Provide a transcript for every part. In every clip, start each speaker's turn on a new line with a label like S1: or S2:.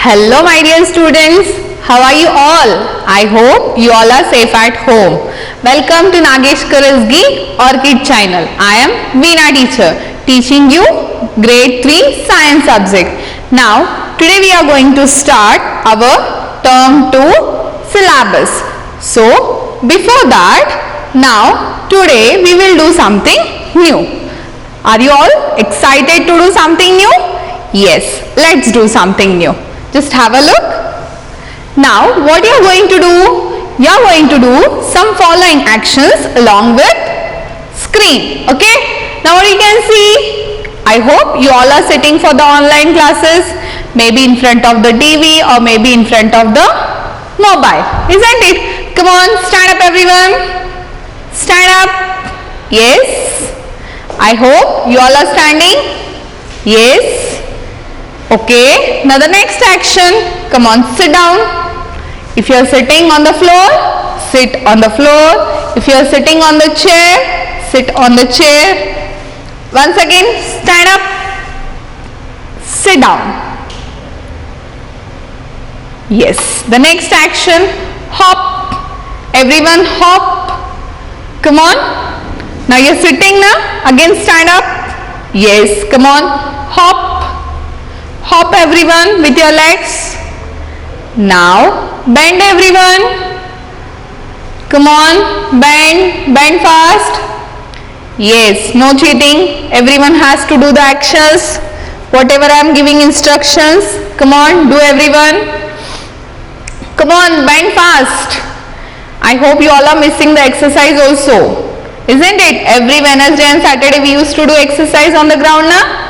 S1: Hello my dear students, how are you all? I hope you all are safe at home. Welcome to Nagesh Karasgi Orchid channel. I am Veena teacher teaching you grade 3 science subject. Now today we are going to start our term 2 syllabus. So before that, now today we will do something new. Are you all excited to do something new? Yes, let's do something new. Just have a look. Now what you are going to do? You are going to do some following actions along with screen. Okay. Now what you can see? I hope you all are sitting for the online classes. Maybe in front of the TV or maybe in front of the mobile. Isn't it? Come on, stand up everyone. Stand up. Yes. I hope you all are standing. Yes. Okay, now the next action, come on, sit down. If you are sitting on the floor, sit on the floor. If you are sitting on the chair, sit on the chair. Once again, stand up, sit down. Yes, the next action, hop. Everyone hop. Come on. Now you are sitting now, again stand up. Yes, come on, hop. Hop everyone with your legs. Now bend everyone. Come on, bend fast. Yes, no cheating. Everyone has to do the actions. Whatever I am giving instructions. Come on, do everyone. Come on, bend fast. I hope you all are missing the exercise also. Isn't it? Every Wednesday and Saturday we used to do exercise on the ground now.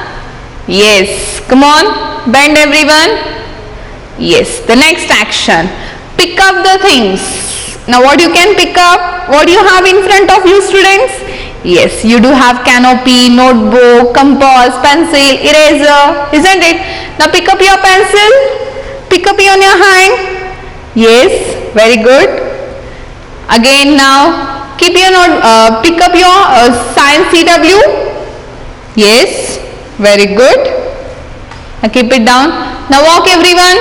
S1: Yes, come on, bend everyone. Yes, the next action, pick up the things. Now what you can pick up? What do you have in front of you, students? Yes, you do have canopy, notebook, compass, pencil, eraser, isn't it? Now pick up your pencil, pick up on your hand. Yes, very good. Again now, keep your note, pick up your science CW. Yes. Very good. Now keep it down. Now walk everyone.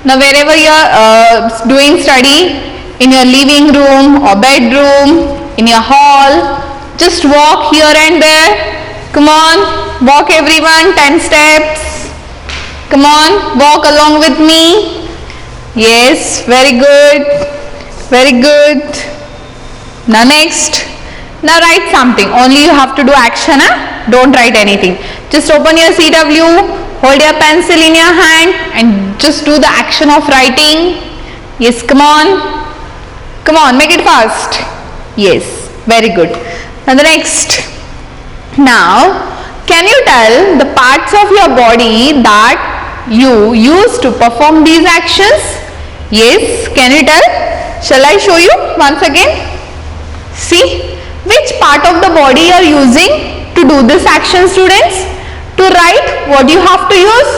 S1: Now wherever you are doing study, in your living room or bedroom, in your hall, just walk here and there. Come on, walk everyone, 10 steps. Come on, walk along with me. Yes, very good. Very good. Now next. Now write something. Only you have to do action. Don't write anything. Just open your CW, hold your pencil in your hand and just do the action of writing. Yes, come on. Come on, make it fast. Yes, very good. Now the next. Now, can you tell the parts of your body that you use to perform these actions? Yes, can you tell? Shall I show you once again? See, which part of the body you are using to do this action, students? To write, what do you have to use?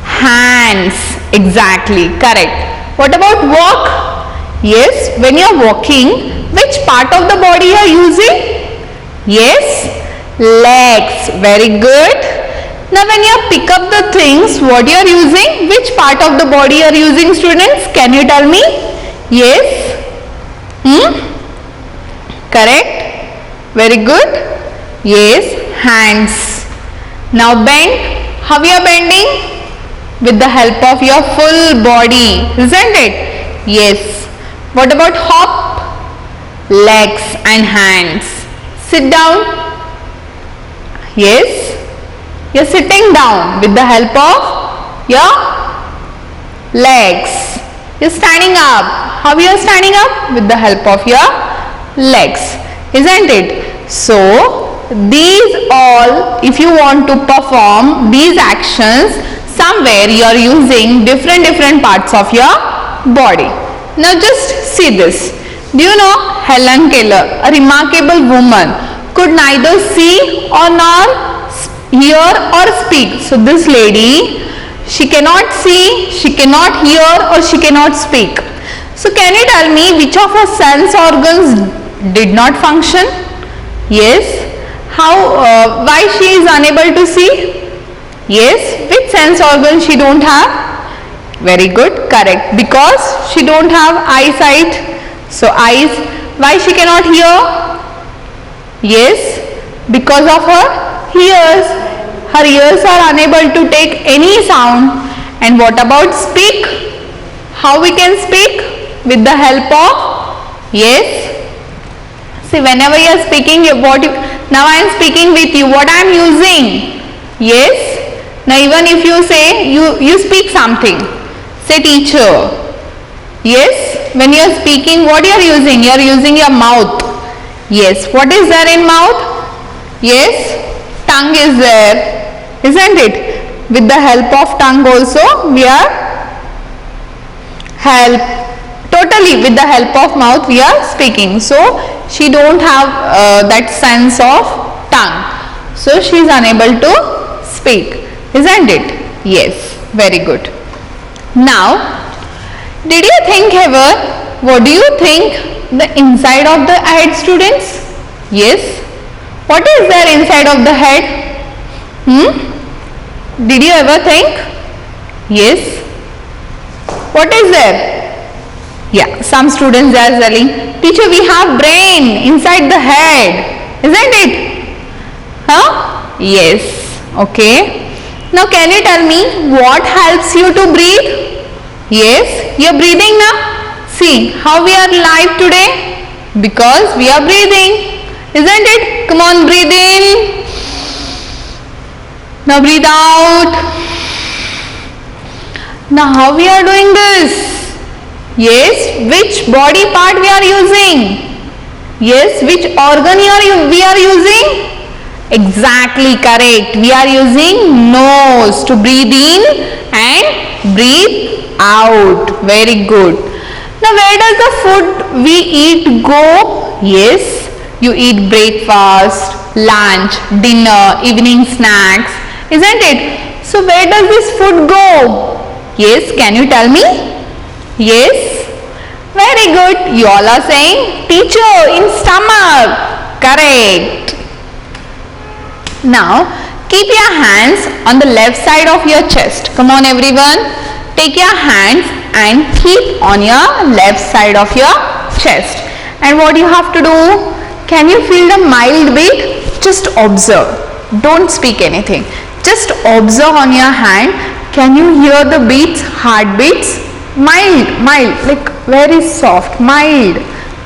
S1: Hands. Exactly, correct. What about walk? Yes, when you are walking, which part of the body you are using? Yes, legs. Very good. Now when you pick up the things, what you are using? Which part of the body you are using, students? Can you tell me? Yes. Correct. Very good. Yes, hands. Now bend. How you are bending? With the help of your full body, isn't it? Yes. What about hop? Legs and hands. Sit down. Yes. You are sitting down with the help of your legs. You are standing up. How you are standing up? With the help of your legs, isn't it? So these all, if you want to perform these actions, somewhere you are using different parts of your body. Now just see this. Do you know Helen Keller, a remarkable woman, could neither see or nor hear or speak. So this lady, she cannot see, she cannot hear or she cannot speak. So can you tell me which of her sense organs did not function? Yes. How? Why she is unable to see? Yes. Which sense organ she don't have? Very good, correct. Because she don't have eyesight. So eyes, why she cannot hear? Yes, because of her ears. Her ears are unable to take any sound. And what about speak? How we can speak? With the help of, yes. See, whenever you are speaking, now I am speaking with you. What I am using? Yes. Now even if you say, you speak something. Say teacher. Yes. When you are speaking, what you are using? You are using your mouth. Yes. What is there in mouth? Yes. Tongue is there. Isn't it? With the help of tongue also, we are totally with the help of mouth we are speaking. So she don't have that sense of tongue. So she is unable to speak. Isn't it? Yes. Very good. Now, did you think ever, what do you think the inside of the head, students? Yes. What is there inside of the head? Did you ever think? Yes. What is there? Yeah, some students are telling, teacher, we have brain inside the head. Isn't it? Huh? Yes. Okay. Now can you tell me what helps you to breathe? Yes, you are breathing now. See how we are alive today? Because we are breathing. Isn't it? Come on, breathe in. Now breathe out. Now how we are doing this? Yes, which body part we are using? Yes, which organ we are using? Exactly correct. We are using nose to breathe in and breathe out. Very good. Now where does the food we eat go? Yes, you eat breakfast, lunch, dinner, evening snacks. Isn't it? So where does this food go? Yes, can you tell me? Yes. Very good. You all are saying, teacher, in stomach. Correct. Now, keep your hands on the left side of your chest. Come on everyone. Take your hands and keep on your left side of your chest. And what you have to do? Can you feel the mild beat? Just observe. Don't speak anything. Just observe on your hand. Can you hear the beats, heartbeats? Mild, like very soft, mild.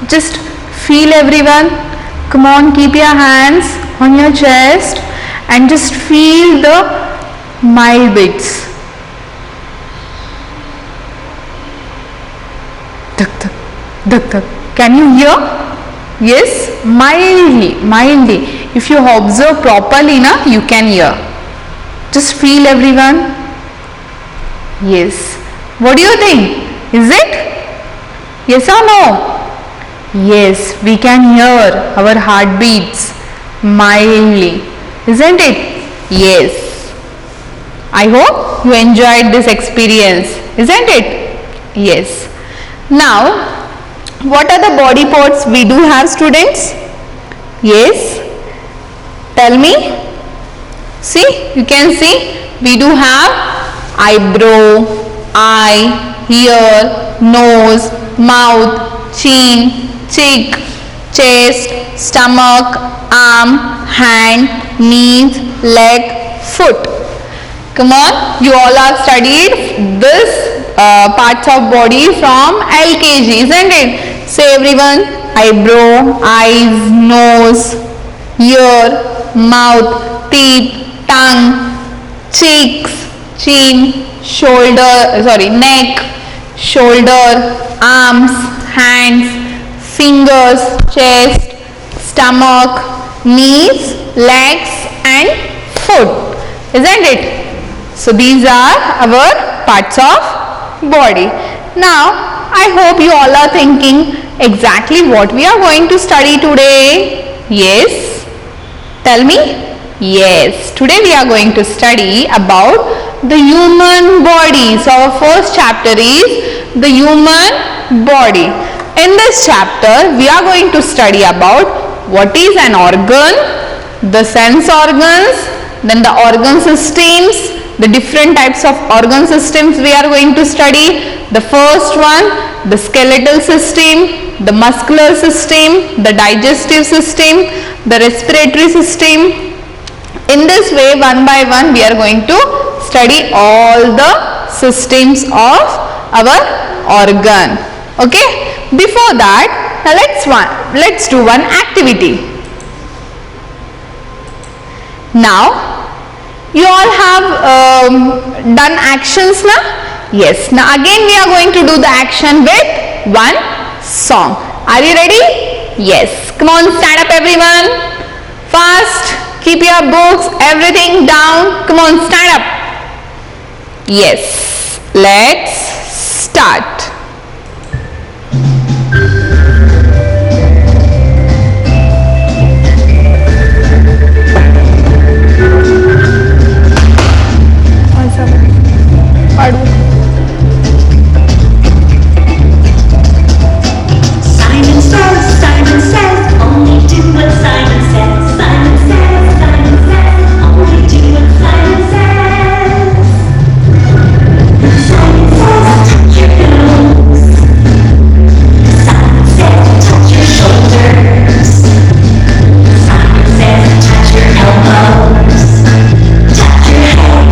S1: Just feel everyone. Come on, keep your hands on your chest and just feel the mild beats. Dak, dak, dak, dak. Can you hear? Yes, mildly. If you observe properly, you can hear. Just feel everyone. Yes. What do you think? Is it? Yes or no? Yes, we can hear our heartbeats mildly. Isn't it? Yes. I hope you enjoyed this experience. Isn't it? Yes. Now, what are the body parts we do have, students? Yes. Tell me. See, you can see we do have eyebrow, eye, ear, nose, mouth, chin, cheek, chest, stomach, arm, hand, knees, leg, foot. Come on, you all have studied this parts of body from LKG, isn't it? Say everyone, eyebrow, eyes, nose, ear, mouth, teeth, tongue, cheeks, chin, neck, shoulder, arms, hands, fingers, chest, stomach, knees, legs and foot. Isn't it? So these are our parts of body. Now I hope you all are thinking exactly what we are going to study today. Yes? Tell me. Yes, today we are going to study about the human body. So our first chapter is the human body. In this chapter we are going to study about what is an organ, the sense organs, then the organ systems, the different types of organ systems we are going to study. The first one, the skeletal system, the muscular system, the digestive system, the respiratory system. In this way, one by one, we are going to study all the systems of our organ. Okay? Before that, now let's do one activity. Now, you all have done actions now? Yes. Now again we are going to do the action with one song. Are you ready? Yes. Come on, stand up everyone. Fast. Keep your books, everything down. Come on, stand up. Yes. Let's start.
S2: Simon says, only do what Simon says. Simon says, only do what Simon says. Simon says, touch your nose. Simon says, touch your shoulders. Simon says, touch your elbows. Touch your head.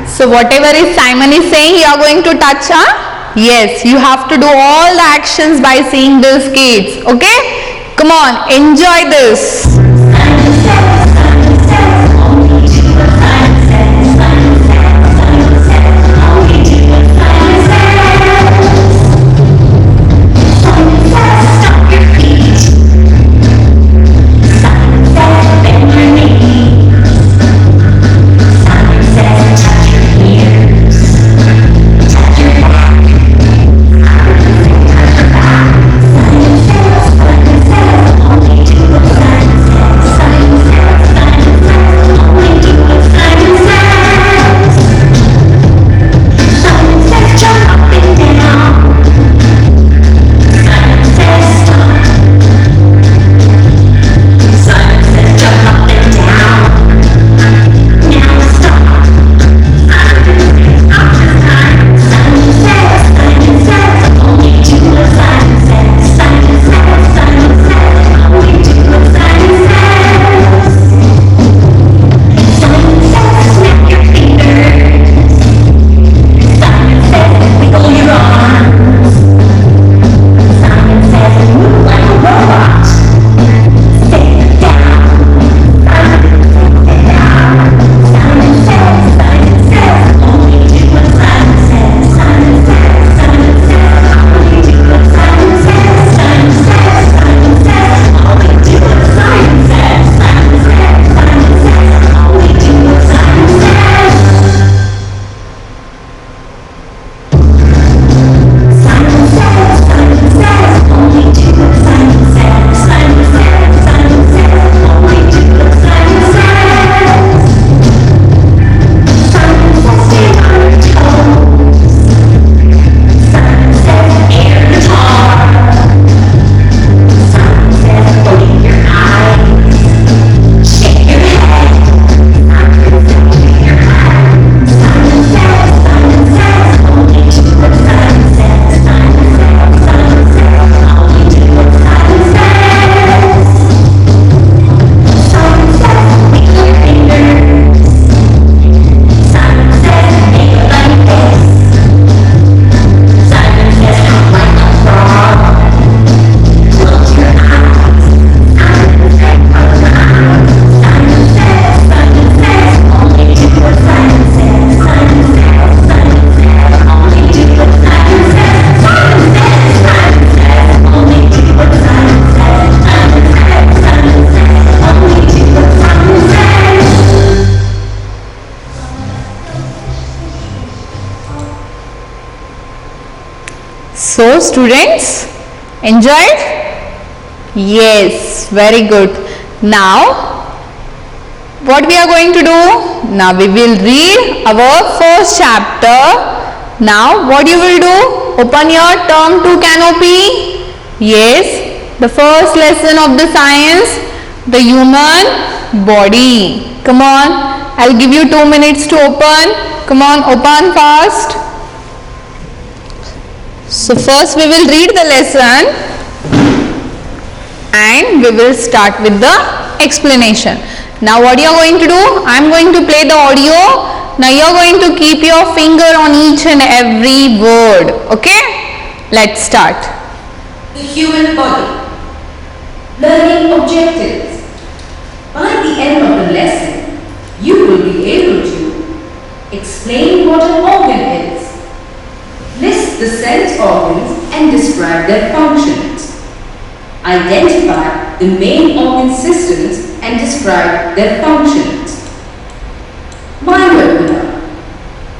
S1: So whatever is Simon is saying, you are going to touch, huh? Yes, you have to do all the actions by seeing these kids. Okay? Come on, enjoy this.
S2: Simon says, only do what Simon says. Simon says, only do what Simon says. Simon says, stop your feet. Simon says, bend your knees. Simon says, touch your ears. Touch your back. Only do what Simon says. Simon says, only do what Simon says. Simon says, jump up and down. Simon says, stop. Simon says, jump up and down. Now stop. Simon says, only do what Simon says. Simon says, only do what Simon says. Simon says, snap your fingers. Simon says, wiggle your arms. Simon says, move like a robot. Sit down. Simon says, only do what Simon says. Simon says, only do what Simon says. Simon says, only do what Simon says. Simon says, only do what Simon says. Simon says, only do what Simon says. Simon says, only do what Simon says. Simon says, stay on your toes. Simon says, air guitar. Simon says, blink your eyes. Shake your head. Simon says, only do what Simon says. Simon says, only do what Simon says. Simon says, wiggle your fingers. Simon says, make it like this. Simon says, hop like a frog. Close your eyes. Simon says, only do what Simon says. Simon says, only do what Simon says. Simon says, only do what Simon says. Simon says, only do what Simon says.
S1: So students, enjoyed? Yes, very good. Now, what we are going to do? Now we will read our first chapter. Now what you will do? Open your term 2 canopy. Yes, the first lesson of the science, the human body. Come on. I'll give you 2 minutes to open. Come on, open fast. So first we will read the lesson and we will start with the explanation. Now what you are going to do? I am going to play the audio. Now you are going to keep your finger on each and every word. Okay? Let's start.
S3: The human body. Learning objectives. By the end of the lesson, you will be able to explain what an organ is, list the sense organs and describe their functions, identify the main organ systems and describe their functions. Mind opener.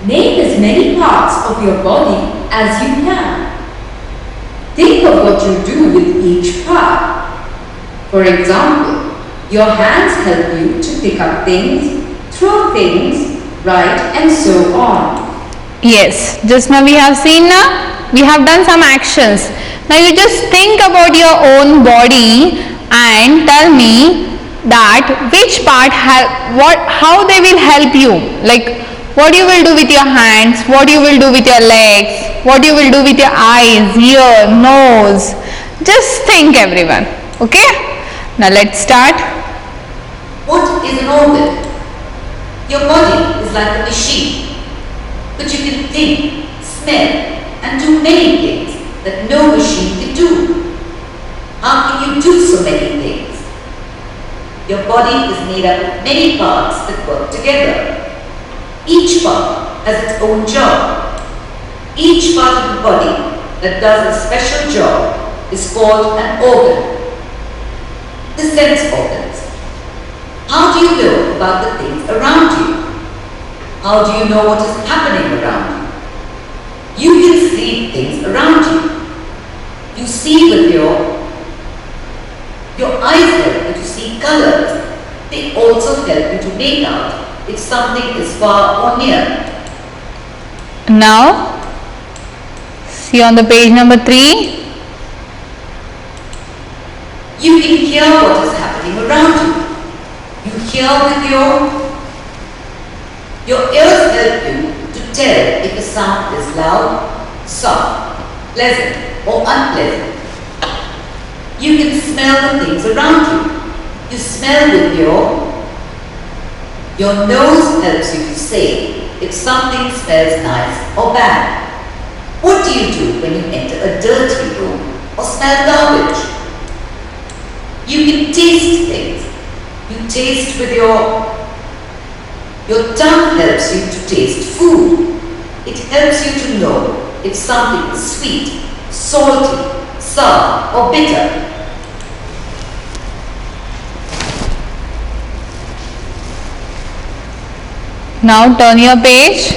S3: Name as many parts of your body as you can. Think of what you do with each part. For example, your hands help you to pick up things, throw things, write and so on.
S1: Yes, just now we have seen we have done some actions. Now you just think about your own body and tell me that which part how they will help you. Like what you will do with your hands, what you will do with your legs, what you will do with your eyes, ear, nose. Just think everyone. Okay? Now let's start.
S3: What is an organ? Your body is like a machine, but you can think, smell and do many things that no machine can do. How can you do so many things? Your body is made up of many parts that work together. Each part has its own job. Each part of the body that does a special job is called an organ. The sense organs. How do you know about the things around you? How do you know what is happening around you? You can see things around you. You see with your eyes help you to see colors. They also help you to make out if something is far or near.
S1: Now, see on the page number 3.
S3: You can hear what is happening around you. You hear with your ears help you to tell if a sound is loud, soft, pleasant or unpleasant. You can smell the things around you. You smell with your nose helps you to say if something smells nice or bad. What do you do when you enter a dirty room or smell garbage? You can taste things. You taste with your tongue helps you to taste food. It helps you to know if something is sweet, salty, sour or bitter.
S1: Now turn your page.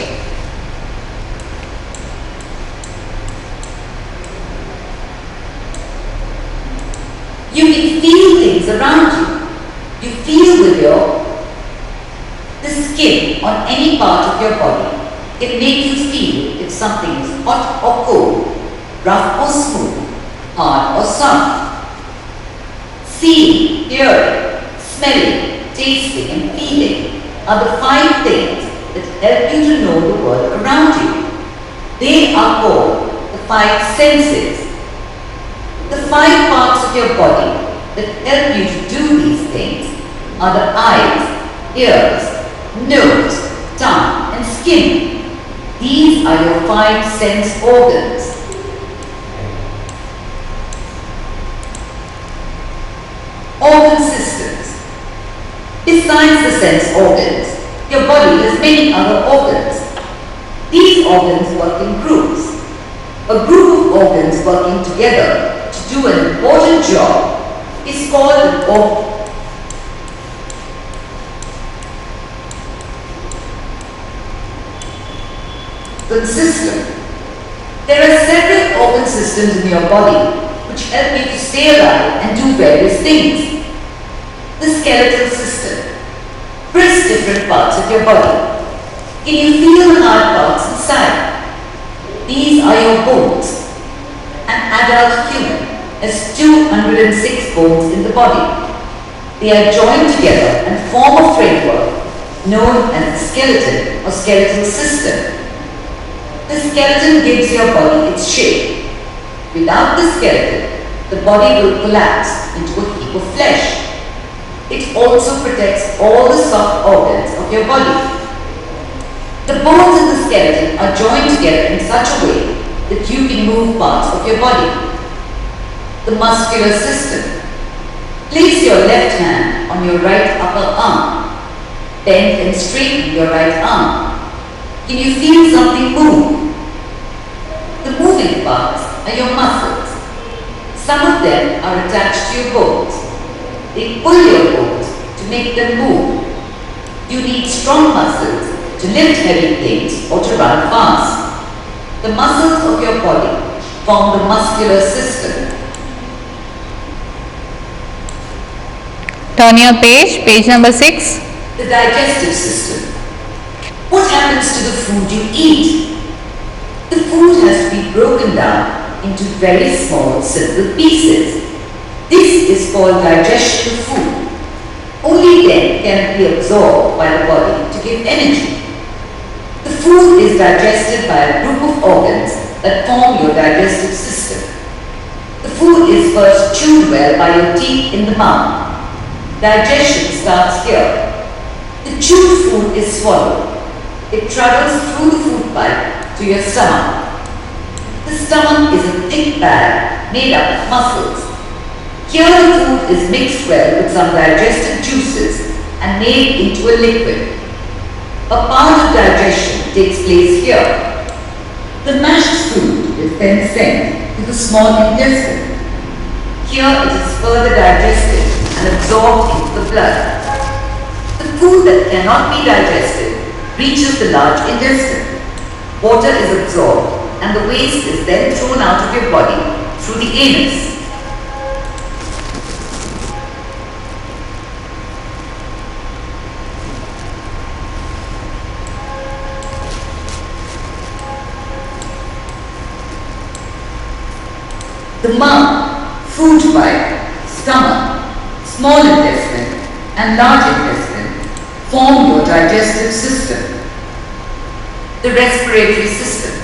S3: You can feel things around you. You feel with the skin on any part of your body. It makes you feel if something is hot or cold, rough or smooth, hard or soft. Seeing, hearing, smelling, tasting and feeling are the 5 things that help you to know the world around you. They are called the 5 senses. The 5 parts of your body that help you to do these things are the eyes, ears, nose, tongue and skin. These are your 5 sense organs. Organ systems. Besides the sense organs, your body has many other organs. These organs work in groups. A group of organs working together to do an important job is called an organ system. There are several organ systems in your body which help you to stay alive and do various things. The skeletal system. Press different parts of your body. Can you feel the hard parts inside? These are your bones. An adult human has 206 bones in the body. They are joined together and form a framework known as the skeleton or skeletal system. The skeleton gives your body its shape. Without the skeleton, the body will collapse into a heap of flesh. It also protects all the soft organs of your body. The bones in the skeleton are joined together in such a way that you can move parts of your body. The muscular system. Place your left hand on your right upper arm. Bend and straighten your right arm. Can you feel something move? The moving parts are your muscles. Some of them are attached to your bones. They pull your bones to make them move. You need strong muscles to lift heavy things or to run fast. The muscles of your body form the muscular system.
S1: Turn your page, page number 6.
S3: The digestive system. What happens to the food you eat? The food has to be broken down into very small, simple pieces. This is called digestion of food. Only then can it be absorbed by the body to give energy. The food is digested by a group of organs that form your digestive system. The food is first chewed well by your teeth in the mouth. Digestion starts here. The chewed food is swallowed. It travels through the food pipe to your stomach. The stomach is a thick bag made up of muscles. Here the food is mixed well with some digestive juices and made into a liquid. A part of digestion takes place here. The mashed food is then sent to the small intestine. Here it is further digested and absorbed into the blood. The food that cannot be digested reaches the large intestine. Water is absorbed and the waste is then thrown out of your body through the anus. The mouth, food pipe, stomach, small intestine and large intestine form your digestive system. The respiratory system.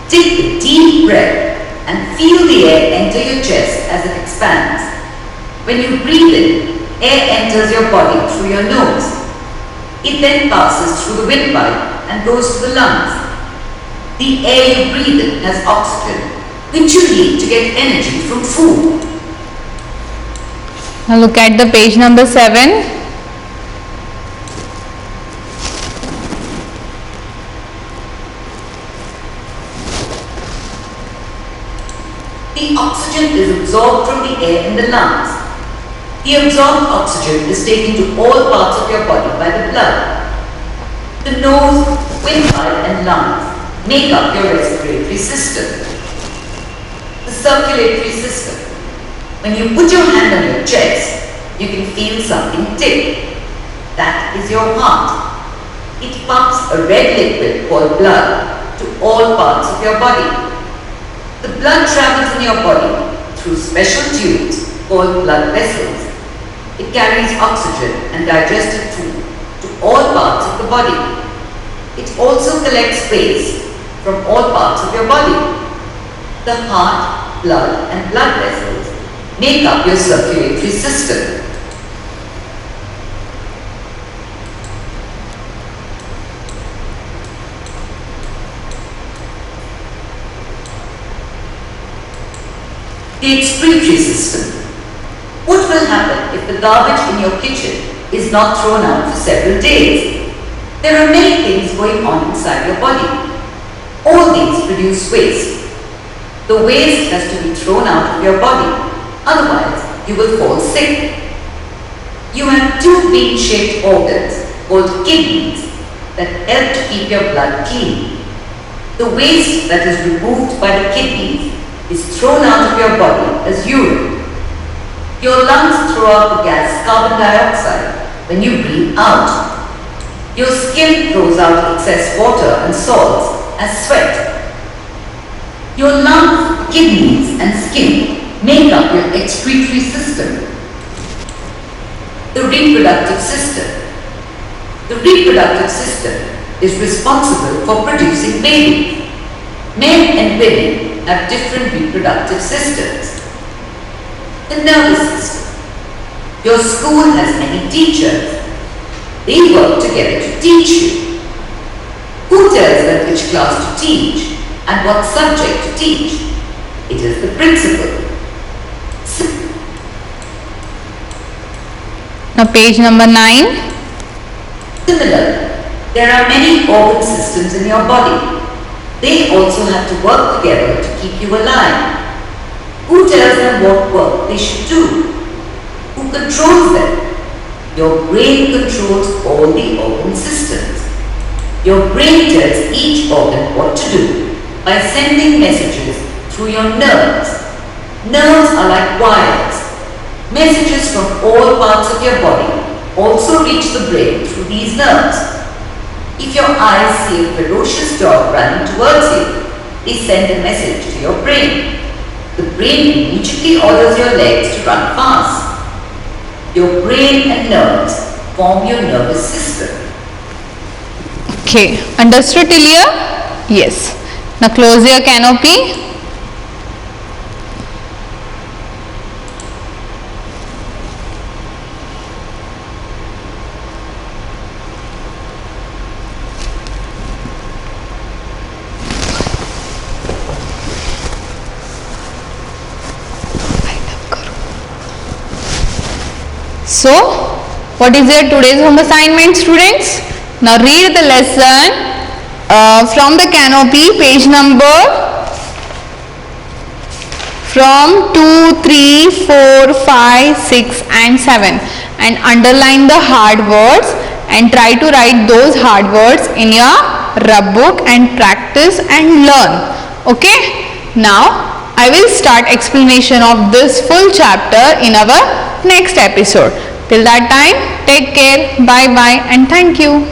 S3: Take a deep breath and feel the air enter your chest as it expands. When you breathe in, air enters your body through your nose. It then passes through the windpipe and goes to the lungs. The air you breathe in has oxygen, which you need to get energy from food.
S1: Now look at the page number 7.
S3: The oxygen is absorbed from the air in the lungs. The absorbed oxygen is taken to all parts of your body by the blood. The nose, windpipe and lungs make up your respiratory system. The circulatory system. When you put your hand on your chest, you can feel something tick. That is your heart. It pumps a red liquid called blood to all parts of your body. The blood travels in your body through special tubes called blood vessels. It carries oxygen and digested food to all parts of the body. It also collects waste from all parts of your body. The heart, blood and blood vessels make up your circulatory system. The excretory system. What will happen if the garbage in your kitchen is not thrown out for several days? There are many things going on inside your body. All these produce waste. The waste has to be thrown out of your body, otherwise you will fall sick. You have two bean-shaped organs called kidneys that help to keep your blood clean. The waste that is removed by the kidneys is thrown out of your body as urine. Your lungs throw out the gas carbon dioxide when you breathe out. Your skin throws out excess water and salts as sweat. Your lungs, kidneys and skin make up your excretory system. The reproductive system. The reproductive system is responsible for producing babies. Men and women have different reproductive systems. The nervous system. Your school has many teachers. They work together to teach you. Who tells them which class to teach and what subject to teach? It is the principal.
S1: Now page number 9.
S3: Similarly, there are many organ systems in your body. They also have to work together to keep you alive. Who tells them what work they should do? Who controls them? Your brain controls all the organ systems. Your brain tells each organ what to do by sending messages through your nerves. Nerves are like wires. Messages from all parts of your body also reach the brain through these nerves. If your eyes see a ferocious dog running towards you, they send a message to your brain. The brain immediately orders your legs to run fast. Your brain and nerves form your nervous system.
S1: Okay, understood till here? Yes. Now close your canopy. So, what is your today's home assignment, students? Now read the lesson from the canopy, page number from 2, 3, 4, 5, 6 and 7 and underline the hard words and try to write those hard words in your rub book and practice and learn. Okay? Now, I will start explanation of this full chapter in our next episode. Till that time, take care, bye bye and thank you.